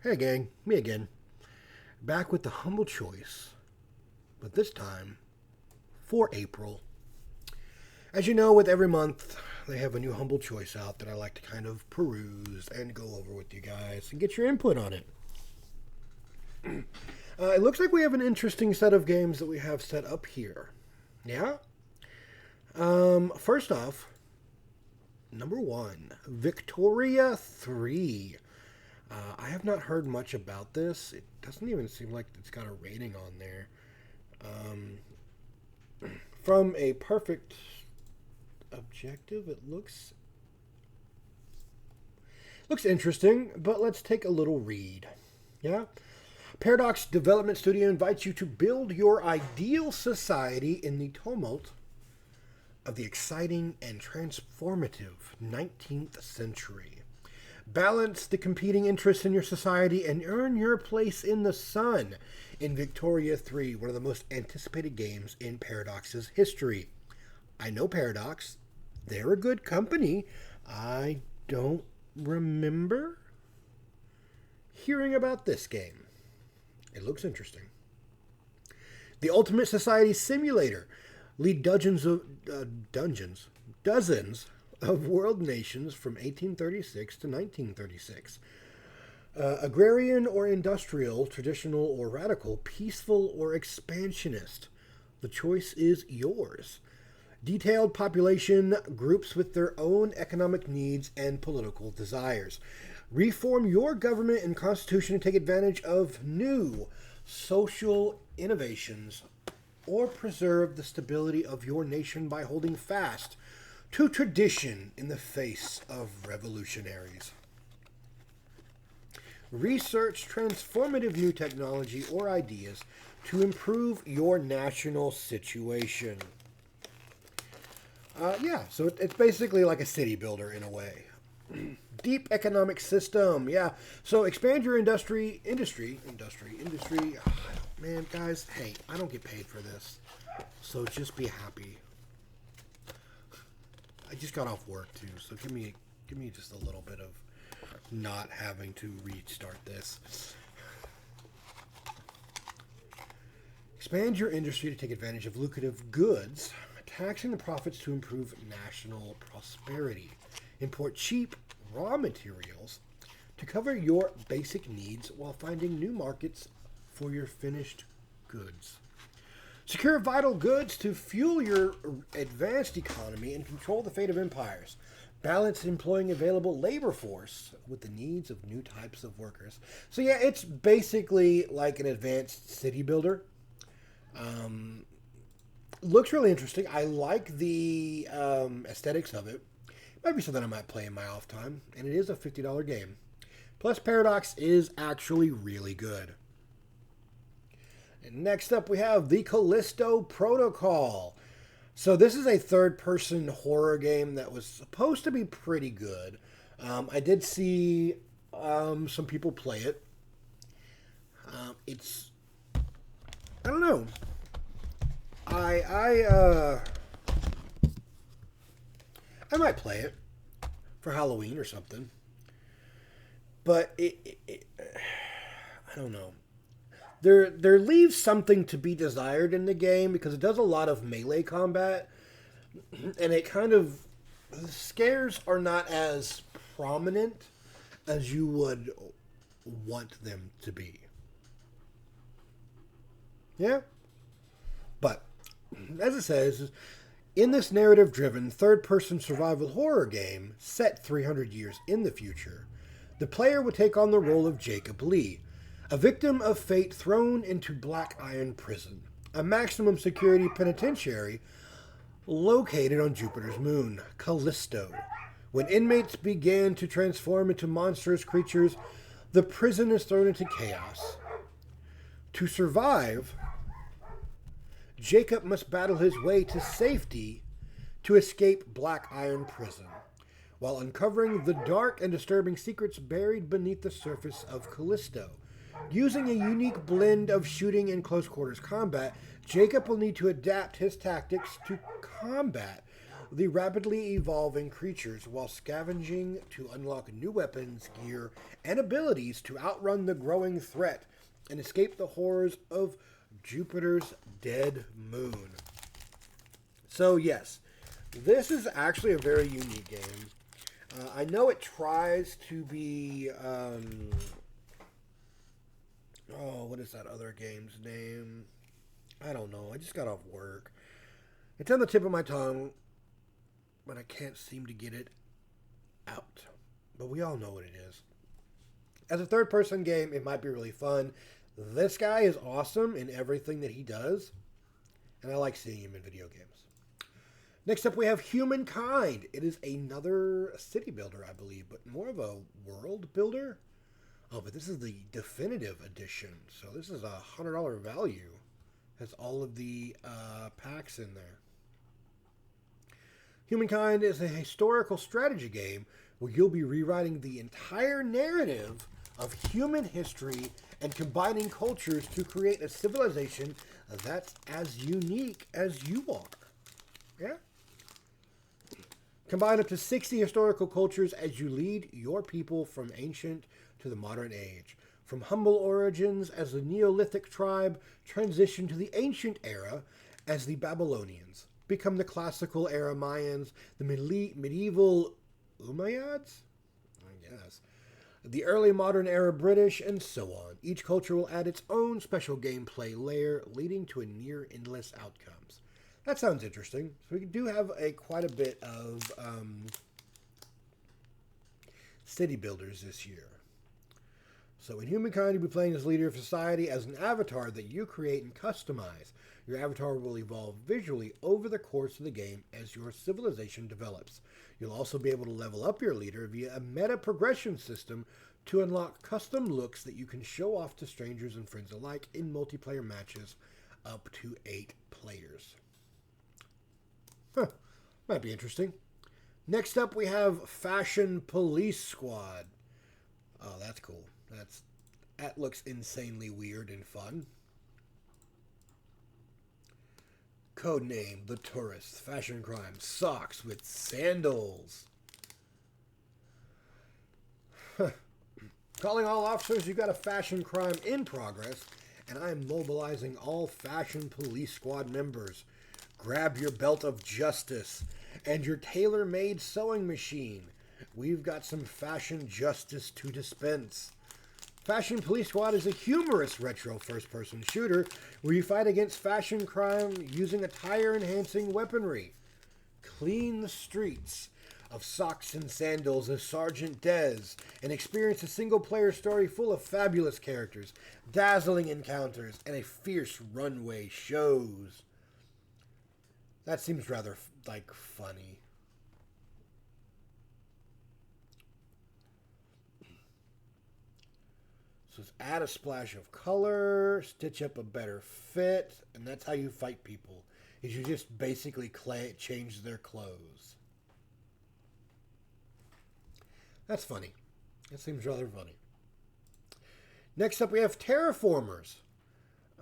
Hey gang, me again. Back with the humble choice, but this time for April. As you know, with every month, they have a new humble choice out that I like to kind of peruse and go over with you guys and get your input on it. It looks like we have an interesting set of games that we have set up here. Yeah? First off, number one, Victoria 3. I have not heard much about this. It doesn't even seem like it's got a rating on there. Um, from a perfect objective, it looks interesting, but let's take a little read. Yeah? Paradox Development Studio invites you to build your ideal society in the tumult of the exciting and transformative 19th century. Balance the competing interests in your society and earn your place in the sun in Victoria 3, one of the most anticipated games in Paradox's history. I know Paradox. They're a good company. I don't remember hearing about this game. It looks interesting. The Ultimate Society Simulator. Lead dozens of world nations from 1836 to 1936. Agrarian or industrial, traditional or radical, peaceful or expansionist. The choice is yours. Detailed population groups with their own economic needs and political desires. Reform your government and constitution to take advantage of new social innovations or preserve the stability of your nation by holding fast to tradition in the face of revolutionaries. Research transformative new technology or ideas to improve your national situation. So it's basically like a city builder in a way. Deep economic system, yeah. So expand your industry. Man, guys, hey, I don't get paid for this, so just be happy. I just got off work too, so give me just a little bit of not having to restart this. Expand your industry to take advantage of lucrative goods, taxing the profits to improve national prosperity. Import cheap raw materials to cover your basic needs while finding new markets for your finished goods. Secure vital goods to fuel your advanced economy and control the fate of empires. Balance employing available labor force with the needs of new types of workers. So yeah, it's basically like an advanced city builder. Um, Looks really interesting. I like the aesthetics of it. Might be something I might play in my off time, and it is a $50 game. Plus, Paradox is actually really good. And next up, we have the Callisto Protocol. So this is a third-person horror game that was supposed to be pretty good. I did see some people play it. It's I don't know. I I might play it for Halloween or something, but I don't know. There leaves something to be desired in the game because it does a lot of melee combat, and it kind of the scares are not as prominent as you would want them to be. Yeah, but as it says, in this narrative driven, third person survival horror game set 300 years in the future, the player would take on the role of Jacob Lee, a victim of fate thrown into Black Iron Prison, a maximum security penitentiary located on Jupiter's moon, Callisto. When inmates began to transform into monstrous creatures, the prison is thrown into chaos. To survive, Jacob must battle his way to safety to escape Black Iron Prison, while uncovering the dark and disturbing secrets buried beneath the surface of Callisto. Using a unique blend of shooting and close quarters combat, Jacob will need to adapt his tactics to combat the rapidly evolving creatures while scavenging to unlock new weapons, gear, and abilities to outrun the growing threat and escape the horrors of Jupiter's dead moon. So, yes, this is actually a very unique game. I know it tries to be. What is that other game's name? I don't know. I just got off work. It's on the tip of my tongue, but I can't seem to get it out. But we all know what it is. As a third person game, it might be really fun. This guy is awesome in everything that he does, and I like seeing him in video games. Next up, we have Humankind. It is another city builder, I believe, but more of a world builder. Oh, but this is the definitive edition, so this is $100 value. Has all of the packs in there. Humankind is a historical strategy game where you'll be rewriting the entire narrative of human history and combining cultures to create a civilization that's as unique as you are. Yeah? Combine up to 60 historical cultures as you lead your people from ancient to the modern age. From humble origins as the Neolithic tribe transition to the ancient era as the Babylonians, become the classical era Mayans, the medieval Umayyads, I guess, the early modern era British, and so on. Each culture will add its own special gameplay layer, leading to a near endless outcomes. That sounds interesting. So we do have quite a bit of city builders this year. So in Humankind, you'll be playing as leader of society as an avatar that you create and customize. Your avatar will evolve visually over the course of the game as your civilization develops. You'll also be able to level up your leader via a meta progression system to unlock custom looks that you can show off to strangers and friends alike in multiplayer matches up to 8 players. Might be interesting. Next up, we have Fashion Police Squad. Oh, that's cool. That looks insanely weird and fun. Codename The Tourist. Fashion crime. Socks with sandals. Calling all officers, you've got a fashion crime in progress, and I am mobilizing all Fashion Police Squad members. Grab your belt of justice and your tailor-made sewing machine. We've got some fashion justice to dispense. Fashion Police Squad is a humorous retro first-person shooter where you fight against fashion crime using attire-enhancing weaponry. Clean the streets of socks and sandals as Sergeant Dez and experience a single-player story full of fabulous characters, dazzling encounters, and a fierce runway shows. That seems rather, funny. So it's add a splash of color, stitch up a better fit, and that's how you fight people. Is you just basically change their clothes. That's funny. That seems rather funny. Next up, we have Terraformers.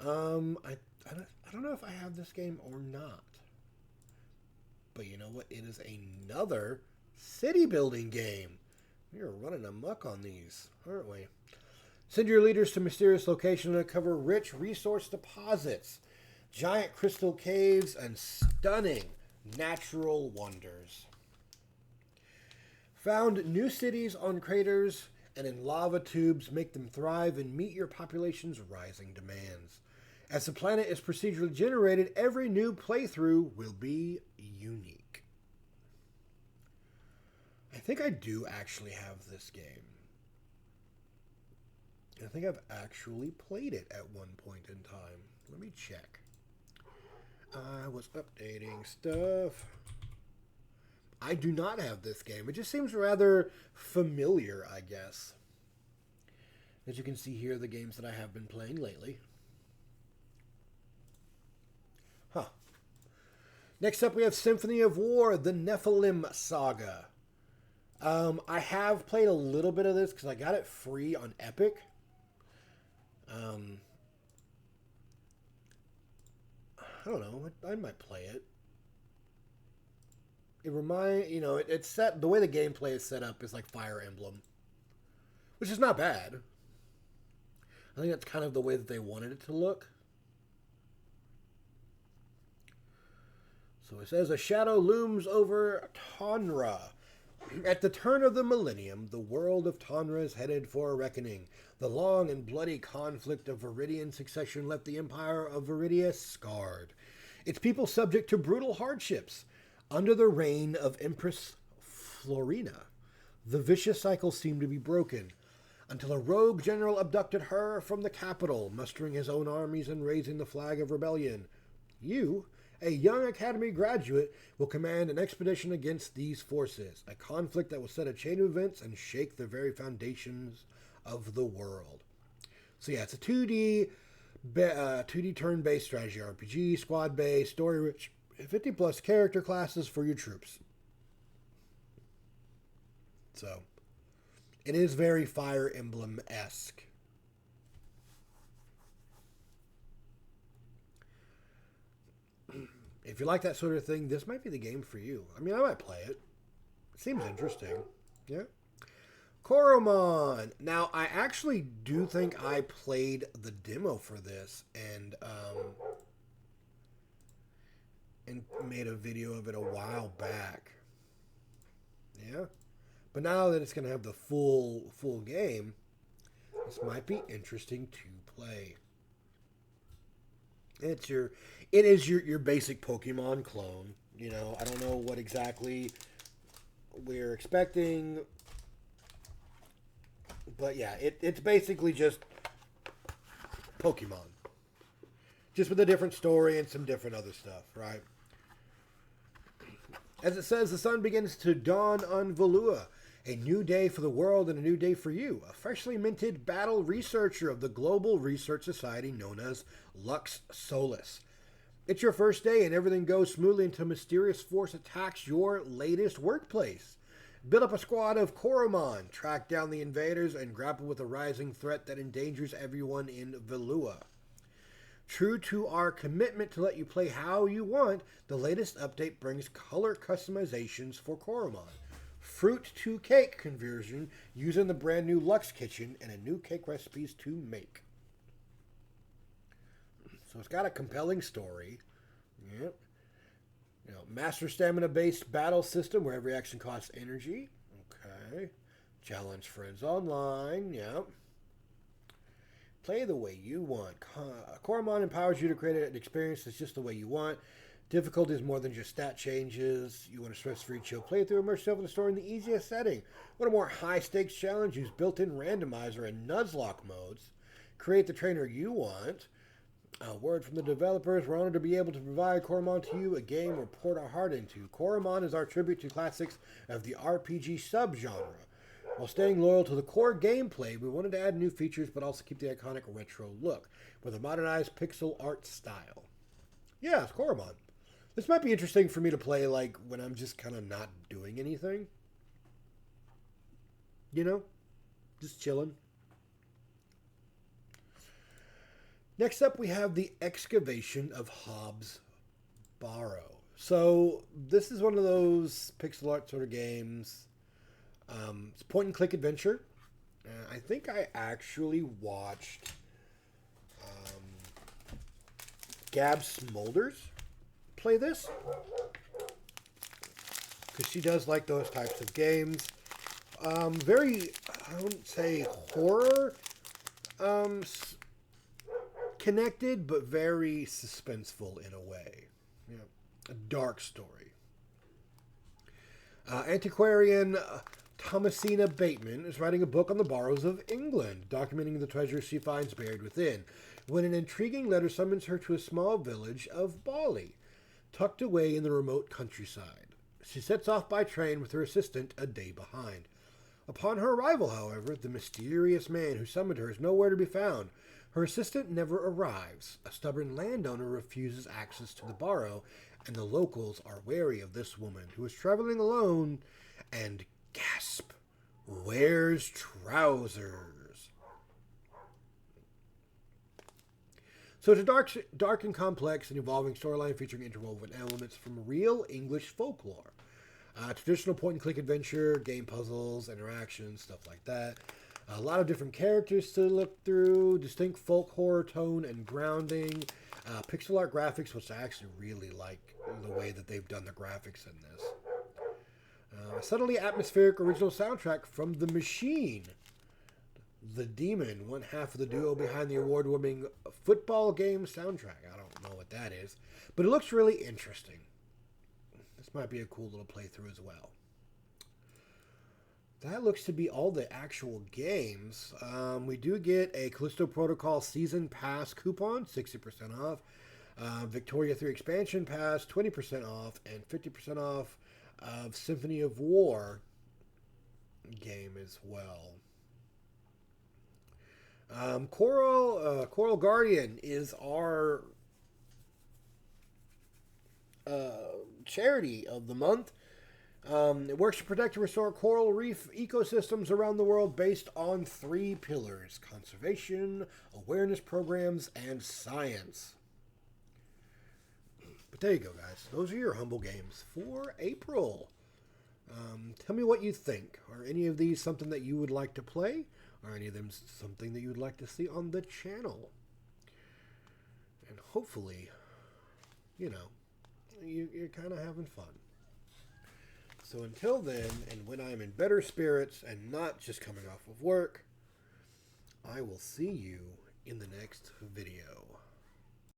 I don't know if I have this game or not. But you know what? It is another city building game. We are running amok on these, aren't we? Send your leaders to mysterious locations to uncover rich resource deposits, giant crystal caves, and stunning natural wonders. Found new cities on craters and in lava tubes, make them thrive and meet your population's rising demands. As the planet is procedurally generated, every new playthrough will be unique. I think I do actually have this game. I think I've actually played it at one point in time. Let me check. I was updating stuff. I do not have this game. It just seems rather familiar, I guess. As you can see here, the games that I have been playing lately. Huh. Next up, we have Symphony of War, the Nephilim Saga. I have played a little bit of this because I got it free on Epic. I don't know. I might play it. It's set, the way the gameplay is set up is like Fire Emblem, which is not bad. I think that's kind of the way that they wanted it to look. So it says, a shadow looms over Tonra. At the turn of the millennium, the world of Tonra is headed for a reckoning. The long and bloody conflict of Viridian succession left the Empire of Viridia scarred, its people subject to brutal hardships. Under the reign of Empress Florina, the vicious cycle seemed to be broken, until a rogue general abducted her from the capital, mustering his own armies and raising the flag of rebellion. You, a young academy graduate, will command an expedition against these forces, a conflict that will set a chain of events and shake the very foundations of the world. So yeah, it's a 2D turn-based strategy RPG, squad-based, story-rich, 50-plus character classes for your troops. So, it is very Fire Emblem-esque. If you like that sort of thing, this might be the game for you. I mean, I might play it. It seems interesting. Yeah. Coromon. Now, I actually do think I played the demo for this and made a video of it a while back. Yeah. But now that it's going to have the full game, this might be interesting to play. It is your basic Pokemon clone. You know, I don't know what exactly we're expecting, but yeah, it's basically just Pokemon, just with a different story and some different other stuff, right? As it says, the sun begins to dawn on Valua. A new day for the world and a new day for you. A freshly minted battle researcher of the Global Research Society known as Lux Solus. It's your first day and everything goes smoothly until a mysterious force attacks your latest workplace. Build up a squad of Coromon, track down the invaders, and grapple with a rising threat that endangers everyone in Valua. True to our commitment to let you play how you want, the latest update brings color customizations for Coromon. Fruit to cake conversion using the brand new Lux Kitchen and a new cake recipes to make. So it's got a compelling story. Yep. Master stamina based battle system where every action costs energy. Okay. Challenge friends online. Yep. Play the way you want. Coromon empowers you to create an experience that's just the way you want. Difficulty is more than just stat changes. You want a stress-free chill playthrough, immerse yourself in the story in the easiest setting. Want a more high-stakes challenge? Use built-in randomizer and Nuzlocke modes. Create the trainer you want. A word from the developers. We're honored to be able to provide Coromon to you, a game we're poured our heart into. Coromon is our tribute to classics of the RPG subgenre. While staying loyal to the core gameplay, we wanted to add new features but also keep the iconic retro look with a modernized pixel art style. Yeah, it's Coromon. This might be interesting for me to play, like, when I'm just kind of not doing anything. You know? Just chilling. Next up, we have the Excavation of Hobbs Barrow. So, this is one of those pixel art sort of games. It's a point-and-click adventure. I think I actually watched Gab Smulders play this, because she does like those types of games. Very, I wouldn't say horror connected, but very suspenseful in a way. Yeah, a dark story. Antiquarian Thomasina Bateman is writing a book on the Barrows of England, documenting the treasures she finds buried within, when an intriguing letter summons her to a small village of Bali, tucked away in the remote countryside. She sets off by train with her assistant a day behind. Upon her arrival, however, the mysterious man who summoned her is nowhere to be found. Her assistant never arrives. A stubborn landowner refuses access to the Barrow, and the locals are wary of this woman, who is traveling alone and, gasp, wears trousers. So it's a dark and complex and evolving storyline featuring interwoven elements from real English folklore. Traditional point-and-click adventure, game puzzles, interactions, stuff like that. A lot of different characters to look through, distinct folk horror tone and grounding, pixel art graphics, which I actually really like the way that they've done the graphics in this. A subtly atmospheric original soundtrack from The Machine. The Demon, one half of the duo behind the award-winning football game soundtrack. I don't know what that is, but it looks really interesting. This might be a cool little playthrough as well. That looks to be all the actual games. We do get a Callisto Protocol Season Pass coupon, 60% off. Victoria 3 Expansion Pass, 20% off. And 50% off of Symphony of War game as well. Coral Guardian is our charity of the month. It works to protect and restore coral reef ecosystems around the world based on 3 pillars: conservation, awareness programs, and science. But there you go, guys. Those are your humble games for April. Tell me what you think. Are any of these something that you would like to play? Are any of them something that you would like to see on the channel? And hopefully, you're kind of having fun. So until then, and when I'm in better spirits and not just coming off of work, I will see you in the next video.